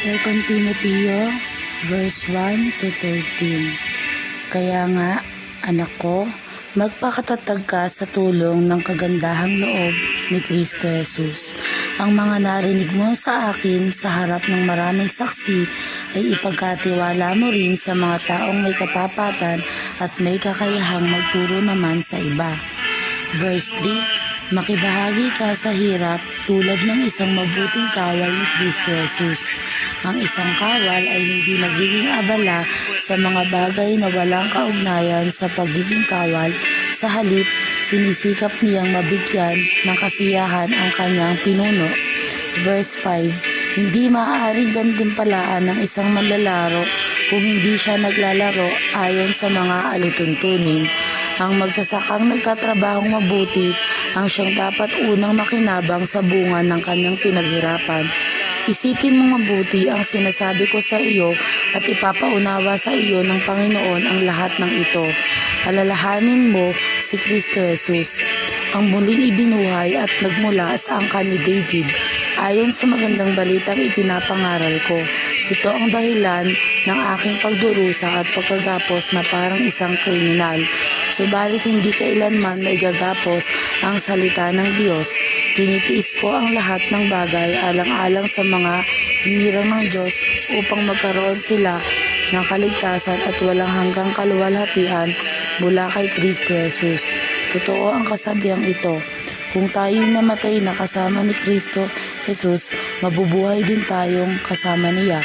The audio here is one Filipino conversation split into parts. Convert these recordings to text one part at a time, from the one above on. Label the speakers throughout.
Speaker 1: 2 Timoteo, verse 1 to 13. Kaya nga, anak ko, magpakatatag ka sa tulong ng kagandahang loob ni Kristo Jesus. Ang mga narinig mo sa akin sa harap ng maraming saksi ay ipagkatiwala mo rin sa mga taong may katapatan at may kakayahang magturo naman sa iba. Verse 3, makibahagi ka sa hirap tulad ng isang mabuting kawal ni Kristo Jesus. Ang isang kawal ay hindi nagiging abala sa mga bagay na walang kaugnayan sa pagiging kawal. Sa halip, sinisikap niyang mabigyan ng kasiyahan ang kanyang pinuno. Verse 5, hindi maaaring gantimpalaan ng isang manlalaro kung hindi siya naglalaro ayon sa mga alituntunin. Ang magsasakang nagtatrabahong mabuti ang siyang dapat unang makinabang sa bunga ng kanyang pinaghirapan. Isipin mong mabuti ang sinasabi ko sa iyo at ipapaunawa sa iyo ng Panginoon ang lahat ng ito. Alalahanin mo si Kristo Jesus, ang muling ibinuhay at nagmula sa angkan ni David. Ayon sa magandang balitang ipinapangaral ko, ito ang dahilan ng aking pagdurusa at pagkagapos na parang isang kriminal. Subalit hindi kailanman maigagapos ang salita ng Diyos. Tinitiis ko ang lahat ng bagay alang-alang sa mga hinirang ng Diyos upang magkaroon sila ng kaligtasan at walang hanggang kaluwalhatian mula kay Kristo Jesus. Totoo ang kasabihang ito. Kung tayo'y namatay na kasama ni Kristo Jesus, mabubuhay din tayong kasama niya.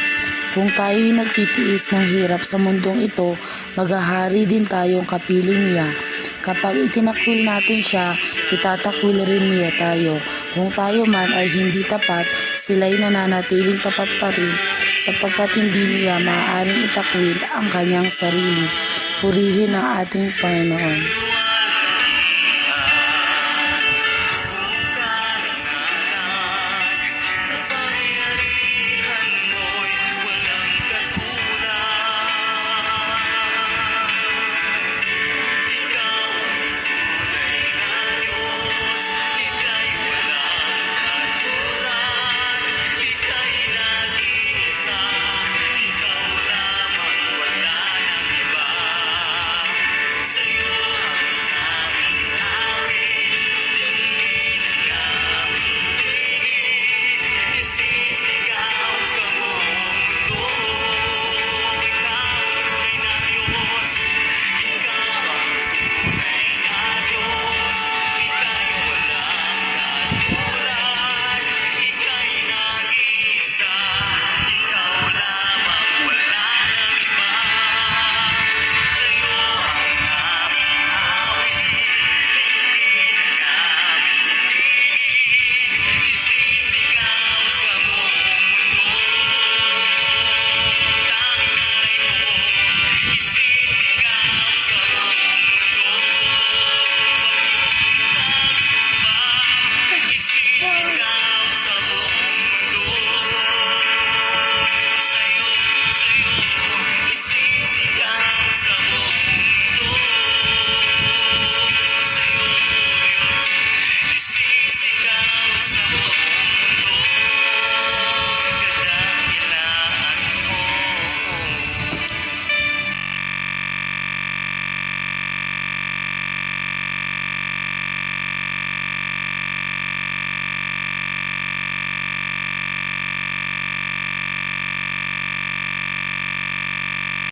Speaker 1: Kung tayo'y nagtitiis ng hirap sa mundong ito, maghahari din tayong kapiling niya. Kapag itinakwil natin siya, itatakwil rin niya tayo. Kung tayo man ay hindi tapat, sila'y nananatiling tapat pa rin, sapagkat hindi niya maaaring itakwil ang kanyang sarili. Purihin ang ating Panginoon.